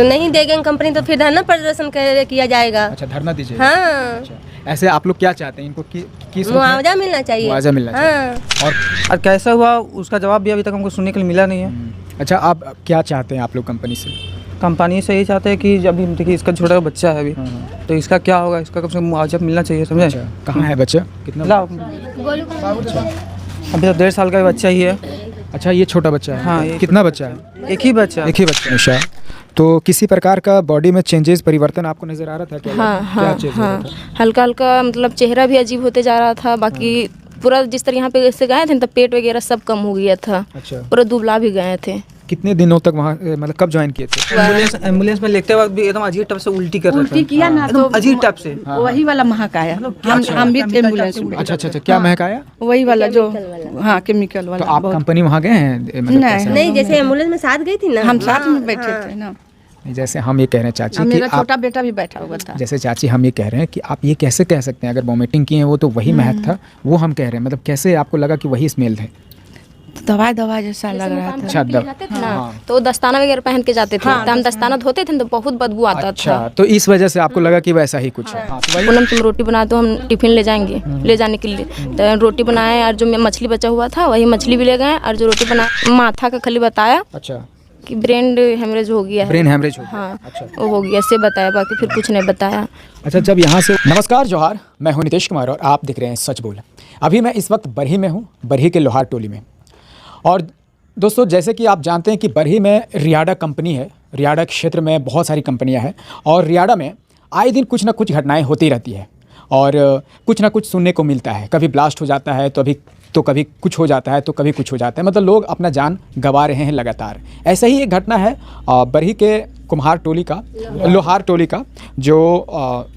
तो नहीं देंगे कंपनी तो फिर धरना प्रदर्शन किया जाएगा। अच्छा, धरना दीजिए। हाँ। अच्छा, ऐसे आप लोग क्या चाहते हैं, इनको किस मुआवजा मिलना चाहिए। मुआवजा मिलना चाहिए। हाँ। और कैसा हुआ उसका जवाब भी अभी तक हमको सुनने के लिए मिला नहीं है। अच्छा, आप क्या चाहते हैं आप लोग कंपनी से? कंपनी से यही चाहते हैं कि जब भी देखिए इसका छोटा बच्चा है अभी, तो इसका क्या होगा, इसका कम से कम मुआवजा मिलना चाहिए, समझे। अच्छा, कहाँ है बच्चा? कितना? अभी तो 1.5 साल का बच्चा ही है। अच्छा, ये छोटा बच्चा है। हाँ, कितना बच्चा है? एक ही बच्चा। एक ही बच्चा। अच्छा, तो किसी प्रकार का बॉडी में चेंजेस, परिवर्तन आपको नजर आ रहा था क्या? हाँ क्या हाँ, हल्का हल्का मतलब चेहरा भी अजीब होते जा रहा था। बाकी पूरा जिस तरह यहाँ पे से गए थे तो पेट वगैरह सब कम हो गया था। अच्छा, पूरा दुबला भी गए थे। कितने दिनों तक वहाँ, मतलब कब ज्वाइन किए थे? एम्बुलेंस में लेटते वक्त भी एकदम अजीब टप से उल्टी कर रहा था। उल्टी किया ना तो अजीब टप से वही वाला महक आया। हम भी एम्बुलेंस में। अच्छा अच्छा अच्छा, क्या महक आया? वही वाला जो हाँ केमिकल वाला। तो आप कंपनी वहाँ गए हैं? मतलब कैसा? नहीं, जैसे एम्बुलेंस में साथ गई थी ना, हम साथ में बैठे थे ना। जैसे हम ये कह रहे हैं चाची कि मेरा आप, छोटा बेटा भी बैठा हुआ था। जैसे चाची हम ये कह रहे हैं कि आप ये कैसे कह सकते हैं, अगर वॉमिटिंग की है वो तो वही महक था, वो हम कह रहे हैं, मतलब कैसे आपको लगा कि वही स्मेल है? दवाई जैसा लग रहा था। अच्छा, जाते थे ना तो दस्ताना वगैरह पहन के जाते थे। तो हम दस्ताना धोते थे तो बहुत बदबू आता था। अच्छा, तो इस वजह से आपको लगा कि वैसा ही कुछ है। पूनम तुम रोटी बना दो, हम टिफिन ले जाएंगे, ले जाने के लिए। तो रोटी बनाए और जो मछली बचा हुआ था वही मछली भी ले गए। और जो रोटी बना माथा का खाली बताया अच्छा कि ब्रेन हेमरेज हो गया है। ब्रेन हेमरेज हो गया। हाँ, अच्छा, वो हो गया से बताया, बाकी फिर कुछ नहीं बताया। अच्छा, जब यहाँ से नमस्कार जोहार, मैं हूँ नितेश कुमार और आप देख रहे हैं सच बोल। अभी मैं इस वक्त बरही में हूँ, बरही के लोहार टोली में। और दोस्तों, जैसे कि आप जानते हैं कि बरही में रियाडा कंपनी है। रियाडा क्षेत्र में बहुत सारी कंपनियां हैं और रियाडा में आए दिन कुछ ना कुछ घटनाएं होती रहती है और कुछ ना कुछ सुनने को मिलता है। कभी ब्लास्ट हो जाता है तो कभी कुछ हो जाता है, तो कभी कुछ हो जाता है, मतलब लोग अपना जान गंवा रहे हैं लगातार। ऐसा ही एक घटना है बरही के कुम्हार टोली का, लोहार टोली का, जो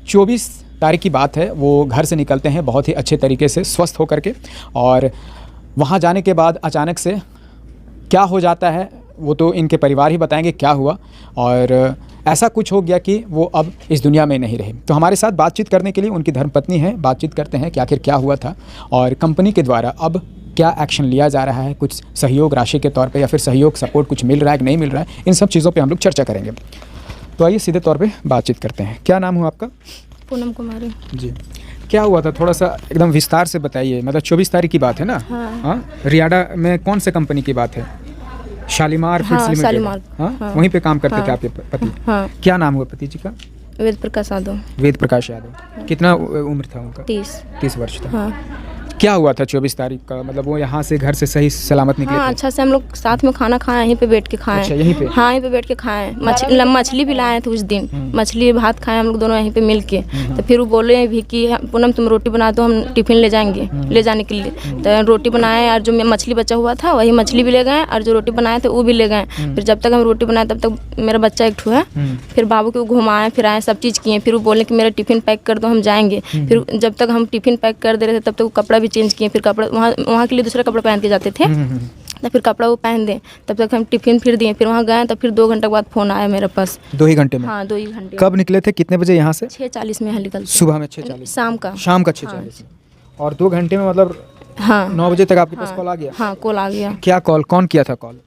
24 तारीख की बात है। वो घर से निकलते हैं बहुत ही अच्छे तरीके से स्वस्थ होकर के, और वहाँ जाने के बाद अचानक से क्या हो जाता है वो तो इनके परिवार ही बताएंगे क्या हुआ। और ऐसा कुछ हो गया कि वो अब इस दुनिया में नहीं रहे। तो हमारे साथ बातचीत करने के लिए उनकी धर्मपत्नी है, बातचीत करते हैं कि आखिर क्या हुआ था और कंपनी के द्वारा अब क्या एक्शन लिया जा रहा है, कुछ सहयोग राशि के तौर पे या फिर सहयोग सपोर्ट कुछ मिल रहा है कि नहीं मिल रहा है, इन सब चीज़ों पे हम लोग चर्चा करेंगे। तो आइए सीधे तौर पे बातचीत करते हैं। क्या नाम हुआ आपका? पूनम कुमारी जी। क्या हुआ था, थोड़ा सा एकदम विस्तार से बताइए। मतलब 24 तारीख की बात है ना? हाँ। रियाडा में कौन से कंपनी की बात है? Shalimar feeds limited. शालीमार। हाँ, वहीं पे काम करते थे आपके पति? हाँ। क्या नाम हुआ पति जी का? वेद प्रकाश यादव। वेद प्रकाश यादव। कितना उम्र था उनका? 30 वर्ष था। हाँ। क्या हुआ था 24 तारीख का, मतलब वो यहाँ से घर से सही सलामत निकले हाँ, थे? अच्छा से हम लोग साथ में खाना खाए, यहीं पे बैठ के खाए। अच्छा, यहीं पे? हाँ, यहीं पे बैठ के खाए। मछली भी लाए थे उस दिन, मछली भात खाए हम लोग दोनों यहीं पे मिल के। तो फिर वो बोले भी कि पूनम तुम रोटी बना दो, हम टिफिन ले जाएंगे, ले जाने के लिए। तो रोटी बनाए और जो मछली बचा हुआ था वही मछली भी ले गए और जो रोटी बनाए थे वो भी ले गए। फिर जब तक हम रोटी बनाए तब तक मेरा बच्चा एक ठो है, फिर बाबू को घुमाए फिराए, सब चीज़ किए। फिर वो बोले कि मेरा टिफिन पैक कर दो, हम जाएंगे। फिर जब तक हम टिफिन पैक कर दे रहे थे तब तक वो कपड़ा भी चेंज किए। फिर कपड़ा वहाँ के लिए दूसरा कपड़ा पहन के जाते थे, तो फिर कपड़ा वो पहन दें, तब तक हम टिफिन फिर दिए। फिर वहाँ गए तो फिर 2 घंटे बाद फ़ोन आया मेरे पास। 2 ही घंटे में? हाँ, 2 ही घंटे। कब निकले थे, कितने बजे यहाँ से? 6:40 में यहाँ निकलते। सुबह में 6:40? शाम का 6:40। और 2 घंटे में मतलब हाँ 9 बजे तक आपके पास कॉल आ गया? हाँ, कॉल आ गया। क्या कॉल, कौन किया था कॉल?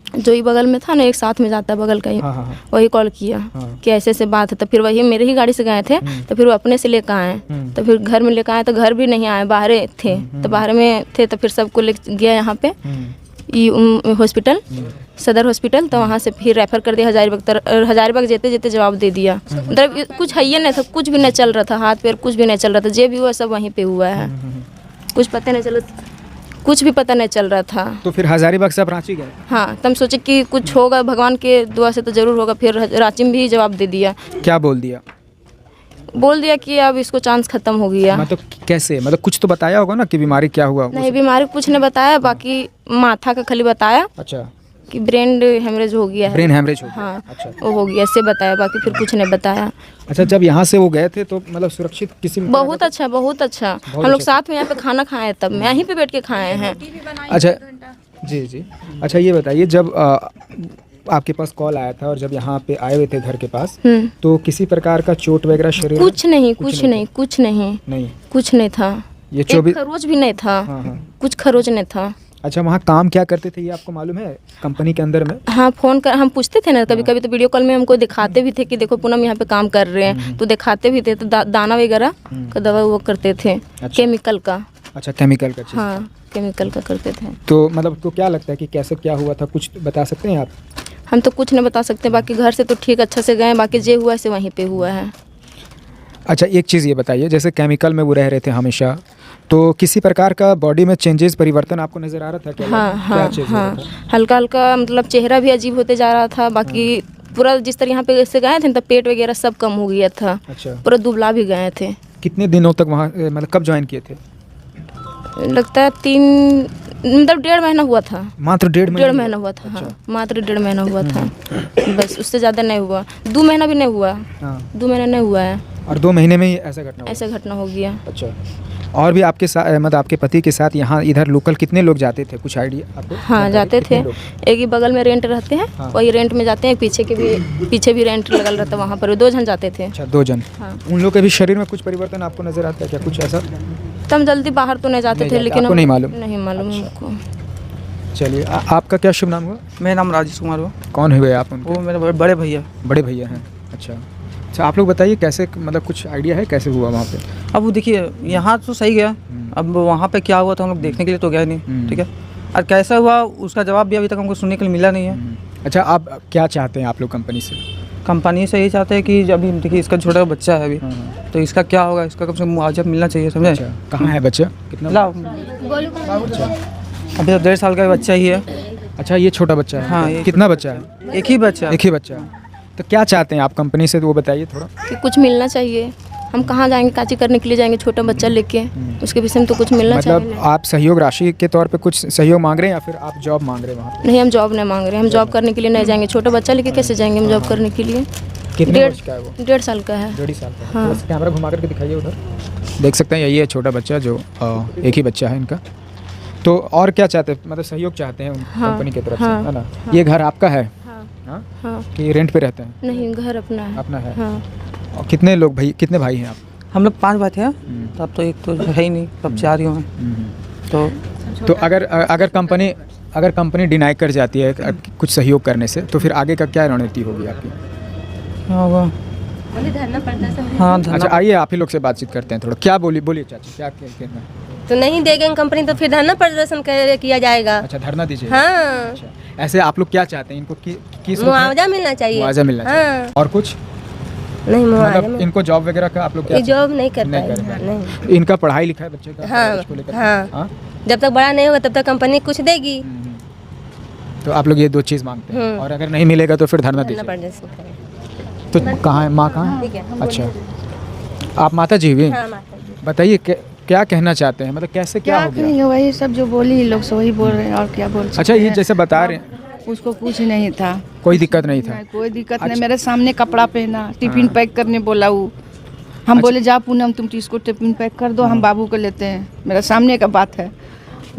जो ही बगल में था ना, एक साथ में जाता है बगल का ही, हाँ। वही कॉल किया कि ऐसे ऐसे बात है। तो फिर वही मेरे ही गाड़ी से गए थे, तो फिर वो अपने से लेकर आए। तो फिर घर में लेकर आए तो घर भी नहीं आए, बाहर थे। तो बाहर में थे तो फिर सबको ले गया यहाँ पे हॉस्पिटल, सदर हॉस्पिटल। तो वहाँ से फिर रेफर कर दिया हजारीबाग। जेते जेते जवाब दे दिया, मतलब कुछ है ही नहीं था, कुछ भी नहीं चल रहा था, हाथ पैर कुछ भी नहीं चल रहा था। जो भी हुआ सब वहीं पे हुआ है, कुछ पता नहीं चला, कुछ भी पता नहीं चल रहा था। तो फिर हजारीबाग से आप रांची गए? हाँ, तब सोचे कि कुछ होगा, भगवान के दुआ से तो ज़रूर होगा। फिर रांची में भी जवाब दे दिया। क्या बोल दिया? बोल दिया कि अब इसको चांस खत्म हो गया। मतलब कैसे, मतलब कुछ तो बताया होगा ना कि बीमारी क्या हुआ? नहीं, बीमारी कुछ नहीं बताया, बाकी माथा का खाली बताया। अच्छा, कि ब्रेन हेमरेज हो गया है। ब्रेन हेमरेज हो गया? हाँ। अच्छा, वो हो गया ऐसे बताया, बाकी फिर कुछ नहीं बताया। अच्छा, जब यहाँ से वो गए थे तो मतलब सुरक्षित किसी में? बहुत अच्छा, बहुत अच्छा। हम लोग साथ में यहाँ पे खाना खाए, तब मैं यहीं पे बैठ के खाए हैं। अच्छा, जी। अच्छा, ये बताइए, जब आपके पास कॉल आया था और जब यहाँ पे आए हुए थे घर के पास, तो किसी प्रकार का चोट वगैरह शरीर? कुछ नहीं था। नहीं, कुछ नहीं था। ये 24 खरोच भी नहीं था। हाँ। कुछ खरोच नहीं था। अच्छा, वहाँ काम क्या करते थे ये आपको मालूम है कंपनी के अंदर में? हाँ, फ़ोन कर हम पूछते थे ना, कभी कभी तो वीडियो कॉल में हमको दिखाते भी थे कि देखो पूनम यहाँ पे काम कर रहे हैं, तो दिखाते भी थे। तो दाना वगैरह का दवा वो करते थे, केमिकल का। अच्छा, केमिकल का चीज़। हाँ, केमिकल का करते थे। तो मतलब तो क्या लगता है कि कैसे क्या हुआ था, कुछ बता सकते हैं आप? हम तो कुछ नहीं बता सकते, बाकी घर से तो ठीक अच्छा से गए, बाकी जो हुआ से वहीं पे हुआ है। अच्छा, एक चीज़ ये बताइए, जैसे केमिकल में वो रह रहे थे हमेशा, तो किसी प्रकार का बॉडी में चेंजेस, परिवर्तन आपको नज़र आ रहा था क्या? हाँ क्या हाँ चीज़ हो रहा हाँ, था? हल्का हल्का मतलब चेहरा भी अजीब होते जा रहा था। बाकी पूरा जिस तरह यहाँ पे से गए थे तो पेट वगैरह सब कम हो गया था। अच्छा, पूरा दुबला भी गए थे। कितने दिनों तक वहाँ मतलब कब ज्वाइन किए थे? लगता है 3 मतलब 1.5 महीना हुआ था। मात्र 1.5 महीना हुआ था। हाँ, मात्र 1.5 महीना हुआ था, बस उससे ज़्यादा नहीं हुआ। 2 महीना भी नहीं हुआ। हाँ, 2 महीना नहीं हुआ है, और 2 महीने में ही ऐसा घटना हुआ? ऐसा घटना हो गया। अच्छा, और भी आपके साथ मतलब आपके पति के साथ यहाँ इधर लोकल कितने लोग जाते थे, कुछ आइडिया आपको? हाँ, जाते कितने थे। लोग? एक ही बगल में रेंट रहते हैं, हाँ। वही रेंट में जाते हैं। पीछे भी रेंट लगल रहता है, वहाँ पर 2 जन जाते थे। अच्छा, 2 जन। हाँ। उन लोग के भी शरीर में कुछ परिवर्तन आपको नजर आता है क्या, कुछ ऐसा? तब जल्दी बाहर तो नहीं जाते नहीं थे, जाते, लेकिन आपको नहीं मालूम? नहीं मालूम अच्छा। हमको। चलिए, आपका क्या शुभ नाम हुआ? मेरा नाम राजेश कुमार हुआ। कौन हुए आप उनके? वो मेरे बड़े भैया। बड़े भैया हैं। अच्छा अच्छा, आप लोग बताइए कैसे, मतलब कुछ आइडिया है कैसे हुआ वहाँ पे? अब वो देखिए, यहाँ तो सही गया, अब वहाँ पे क्या हुआ था हम लोग देखने के लिए तो गए नहीं, ठीक है। और कैसा हुआ उसका जवाब भी अभी तक हमको सुनने के लिए मिला नहीं है। अच्छा, आप क्या चाहते हैं आप लोग कंपनी से? कंपनी से यही चाहते हैं कि अभी देखिए इसका छोटा बच्चा है अभी, तो इसका क्या होगा, इसका कम से कम मुआवजा मिलना चाहिए, समझे? अच्छा, कहाँ है बच्चा? कितना? लाओ, अभी तो 1.5 साल का बच्चा ही है। अच्छा, ये छोटा बच्चा है? हाँ, ये कितना बच्चा है? एक ही बच्चा। एक ही बच्चा है। तो क्या चाहते हैं आप कंपनी से, तो वो बताइए थोड़ा। कि कुछ मिलना चाहिए। हम कहाँ जाएंगे, काची करने के लिए जाएंगे छोटा बच्चा लेके, उसके विषय में तो कुछ मिलना मतलब चाहिए। आप सहयोग राशि के तौर पे कुछ सहयोग मांग रहे हैं या फिर आप जॉब मांग रहे हैं वहाँ पे? नहीं, हम जॉब नहीं मांग रहे, हम जॉब करने के लिए नहीं जाएंगे। छोटा बच्चा लेके कैसे जाएंगे हम जॉब करने के लिए? कितने वर्ष का है वो? 1.5 साल का है। 1.5 साल का। हाँ। बस कैमरा घुमा करके दिखाइए उधर। देख सकते हैं यही है छोटा बच्चा, जो एक ही बच्चा है इनका। तो और क्या चाहते हैं, मतलब सहयोग चाहते हैं कंपनी की तरफ से, है ना? ये घर आपका है? हाँ? हाँ, कि रेंट पे रहते हैं? नहीं, घर अपना है। अपना है। हाँ, और कितने लोग भाई, कितने भाई हैं आप? हम लोग 5 भाई थे, तब तो एक तो है ही नहीं, तब 4 ही हैं। तो अगर कंपनी डिनाई कर जाती है कुछ सहयोग करने से, तो फिर आगे का क्या रणनीति होगी आपकी? क्या होगा? हाँ, धरना। अच्छा, आइए आप ही लोग से बातचीत करते हैं थोड़ा। क्या बोलिए चाची, क्या कहना है? तो नहीं देंगे कंपनी तो फिर धरना प्रदर्शन किया जाएगा। अच्छा, धरना दीजिए। हाँ, अच्छा, ऐसे आप लोग क्या चाहते हैं, इनको किस रूप में? मुआवजा मिलना चाहिए। मुआवजा मिलना चाहिए। हाँ। और कुछ नहीं, मुआवजा मतलब इनको जॉब वगैरह का आप लोग क्या ये जॉब नहीं कर नहीं कर पाएगा। पाए? नहीं, इनका पढ़ाई लिखाई बच्चे का, हाँ, उसको लेकर? हाँ। हाँ? जब तक बड़ा नहीं होगा तब तक कंपनी कुछ देगी। तो आप लोग ये 2 चीज़ मांगते हैं, और अगर नहीं मिलेगा तो फिर धरना धरना दीजिए। प्रदर्शन करें। तो कहाँ है माँ, कहाँ ठीक है? है। अच्छा, आप माता जी हुई? हाँ, माता जी। बताइए क्या कहना चाहते हैं, मतलब कैसे क्या हो गया? करेंगे, वही सब जो बोली लोग से वही बोल रहे हैं, और क्या बोल सकते अच्छा, ये हैं। जैसे बता रहे हैं उसको कुछ नहीं था, कोई दिक्कत नहीं था? नहीं, कोई दिक्कत नहीं। मेरे सामने कपड़ा पहना, टिफिन पैक करने बोला वो। हम बोले जा पूनम तुम तो इसको टिफिन पैक कर दो, हम बाबू को लेते हैं। मेरा सामने का बात है।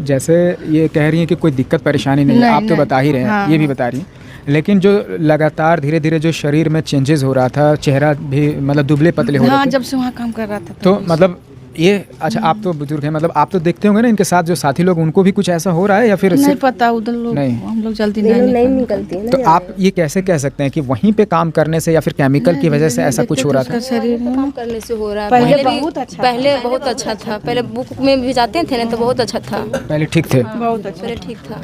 जैसे ये कह रही हैं कि कोई दिक्कत परेशानी नहीं है, नहीं, आप तो नहीं। बता ही रहे हैं, हाँ, ये भी बता रही हैं, लेकिन जो लगातार धीरे धीरे जो शरीर में चेंजेस हो रहा था, चेहरा भी मतलब दुबले पतले हो हाँ, रहे थे, जब से वहाँ काम कर रहा था तो मतलब ये, अच्छा आप तो बुजुर्ग हैं, मतलब आप तो देखते होंगे ना इनके साथ जो साथी लोग, उनको भी कुछ ऐसा हो रहा है या फिर नहीं सिर्फ? पता, उधर लोग नहीं। हम लोग जल्दी नहीं नहीं निकलती है तो आप ये कैसे कह सकते हैं कि वहीं पे काम करने से या फिर केमिकल की वजह से ऐसा कुछ हो रहा था? शरीर में काम करने से हो रहा है। पहले भी- बहुत अच्छा था। पहले बहुत अच्छा था। पहले बुक में भी जाते थे ना, तो बहुत अच्छा था। पहले ठीक थे? बहुत अच्छा। पहले ठीक था।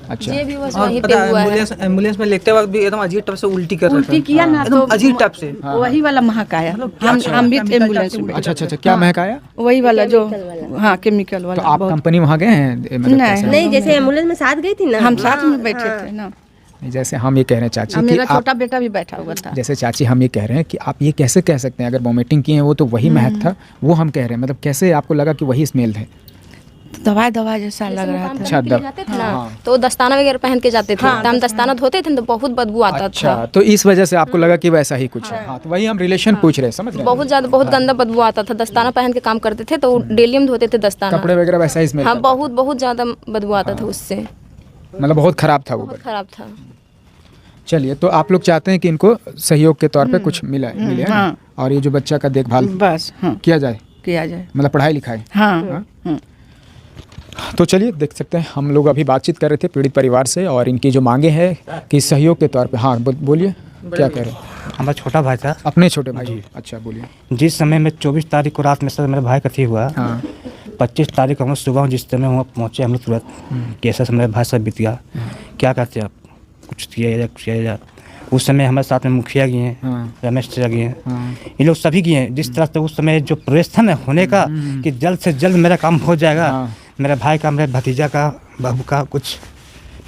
अच्छा, ये भी बस और वहीं पे पता है, हुआ है। एम्बुलेंस में लेटते वक्त भी एकदम अजीब टाइप से उल्टी कर रहा था। उल्टी किया ना एकदम तो अजीब टाइप से। वही वाला महक आया। हम भी एम्बुलेंस में, अच्छा अच्छा, क्या महक आया? वही वाला जो, हाँ, केमिकल तो वाला। आप बहुत- कंपनी वहाँ गए हैं, मतलब नहीं, कैसे? नहीं, जैसे एम्बुलेंस में साथ गई थी ना, हम साथ में बैठे थे ना। जैसे हम ये कह रहे हैं चाची और कि मेरा आप, छोटा बेटा भी बैठा हुआ था। जैसे चाची हम ये कह रहे हैं कि आप ये कैसे कह सकते हैं, अगर वॉमिटिंग की है वो तो वही महक था, वो हम कह रहे हैं, मतलब कैसे आपको लगा कि वही स्मेल है? दवाई जैसा लग रहा था। अच्छा, जाते थे ना, तो दस्ताना वगैरह पहन के जाते थे, तो हम दस्ताना धोते थे तो बहुत बदबू आता अच्छा, था। तो इस वजह से आपको लगा कि वैसा ही कुछ है। हाँ, तो वही हम रिलेशन पूछ रहे हैं, समझ रहे हैं? बहुत ज्यादा, बहुत गंदा बदबू आता था। दस्ताना पहन के काम करते थे तो डेली हम धोते थे दस्ताना। कपड़े वगैरह वैसा ही स्मेल? हाँ, बहुत बहुत ज्यादा बदबू आता था उससे, मतलब बहुत खराब था वो? बहुत खराब था। चलिए, तो आप लोग चाहते हैं कि इनको सहयोग के तौर पे कुछ मिले, है ना? हाँ। और ये जो बच्चा का देखभाल बस, हाँ, किया जाए, किया जाए। मतलब पढ़ाई लिखाई। हाँ, हाँ। तो चलिए देख सकते हैं, हम लोग अभी बातचीत कर रहे थे पीड़ित परिवार से और इनकी जो मांगे हैं कि सहयोग के तौर पे। हाँ बोलिए, क्या कह रहे हैं? हमारा छोटा भाई था। अपने छोटे भाई? अच्छा बोलिए। जिस समय में 24 तारीख को रात में सर मेरे भाई का थी हुआ। हाँ। 25 तारीख को हम लोग सुबह जिस समय वहाँ पहुँचे हम लोग तुरंत, कैसा समय मेरे भाई सब बीत गया। क्या करते आप, कुछ किया जाए। उस समय हमारे साथ में मुखिया गए हैं, रमेश चाचा गए हैं, ये लोग सभी गए हैं। जिस तरह से उस समय जो प्रयास था ना होने का कि जल्द से जल्द मेरा काम हो जाएगा, मेरे भाई का, मेरे भतीजा का, बहू का कुछ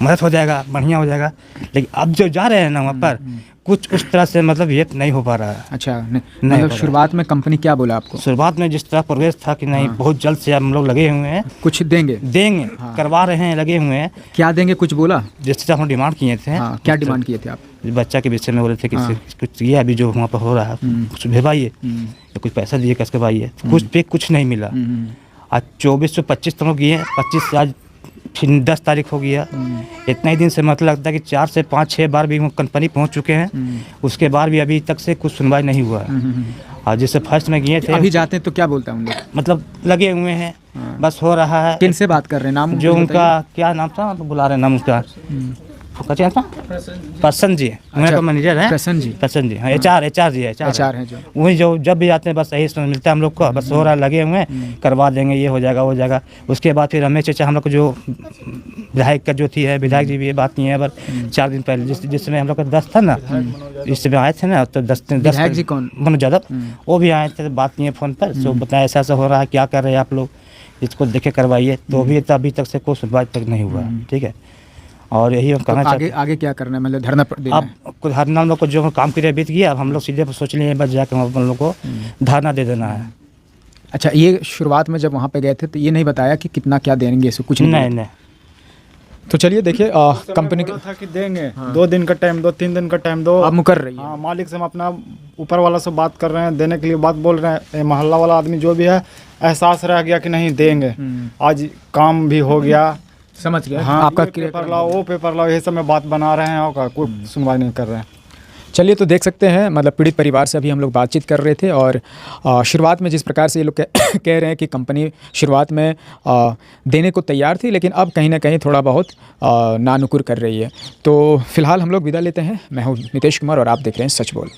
मदद हो जाएगा, बढ़िया हो जाएगा। लेकिन अब जो जा रहे हैं ना वहाँ पर कुछ उस तरह से मतलब ये नहीं हो पा रहा है। अच्छा, नहीं मतलब शुरुआत में कंपनी क्या बोला आपको? शुरुआत में जिस तरह प्रोग्रेस था कि नहीं बहुत जल्द से हम लोग लगे हुए हैं, कुछ देंगे करवा रहे हैं, लगे हुए हैं। क्या देंगे कुछ बोला? जिस तरह हम डिमांड किए थे। क्या डिमांड किए थे आप? बच्चा के विषय में बोले थे कि कुछ ये अभी जो वहाँ पर हो रहा है कुछ भेजवाइए, तो कुछ पैसा दिए कैसे भाइए, कुछ पे कुछ नहीं मिला। आज 24 से 25 तक गए हैं, 25 से आज फिर 10 तारीख हो गया। इतना ही दिन से मतलब लगता है कि 4 से 5-6 बार भी कंपनी पहुंच चुके हैं, उसके बाद भी अभी तक से कुछ सुनवाई नहीं हुआ है। और जैसे फर्स्ट में गए थे, अभी जाते हैं तो क्या बोलता हूँ मतलब लगे हुए हैं, बस हो रहा है। किन से बात कर रहे हैं? नाम जो उनका क्या नाम था, तो बुला रहे हैं नाम उसका, प्रसन्न जी, उन्हें तो मैनेजर है। प्रसन्न जी, हाँ, एचआर जी है, एचआर है जो। वही जो जब भी जाते हैं बस यही सुन मिलता है हम लोग को, बस हो रहा लगे हुए हैं, करवा देंगे, ये हो जाएगा, वो हो जाएगा। उसके बाद फिर रमेश चाचा हम लोग को जो विधायक का जो थी है, विधायक जी भी ये बात नहीं है, पर 4 दिन पहले जिस समय हम लोग का 10 था ना, इस समय आए थे ना, तो 10 विधायक जी कौन? मनोज यादव, वो भी आए थे, बात नहीं है फ़ोन पर, तो बताया ऐसा ऐसा हो रहा है, क्या कर रहे हैं आप लोग, इसको देखे करवाइए। तो भी अभी तक से कोई सुनवाई तक नहीं हुआ। ठीक है, और यही हम कहना चाहते हैं। आगे क्या करना है, मतलब धरना देना है? अब धरना हम लोग को जो काम के लिए बीत गया, अब हम लोग सीधे सोच लिए बस जाकर हम लोग को धरना दे देना है। अच्छा, ये शुरुआत में जब वहाँ पे गए थे तो ये नहीं बताया कि कितना क्या देंगे, इसको कुछ नहीं। तो चलिए देखिए, कंपनी था कि देंगे 2 दिन का टाइम दो, 3 दिन का टाइम दो। आप मुकर रही है? हाँ, मालिक से हम अपना ऊपर वाला से बात कर रहे हैं, देने के लिए बात बोल रहे हैं। मोहल्ला वाला आदमी जो भी है, एहसास रह गया कि नहीं देंगे, आज काम भी हो गया। समझ गया। हाँ, आपका पेपर लाओ, वो पेपर लाओ, ये सब में बात बना रहे हैं और कोई सुनवाई नहीं कर रहे हैं। चलिए, तो देख सकते हैं, मतलब पीड़ित परिवार से अभी हम लोग बातचीत कर रहे थे और शुरुआत में जिस प्रकार से ये लोग कह रहे हैं कि कंपनी शुरुआत में देने को तैयार थी, लेकिन अब कहीं ना कहीं थोड़ा बहुत नानुकुर कर रही है। तो फिलहाल हम लोग विदा लेते हैं। मैं हूँ नितेश कुमार और आप देख रहे हैं सच बोल।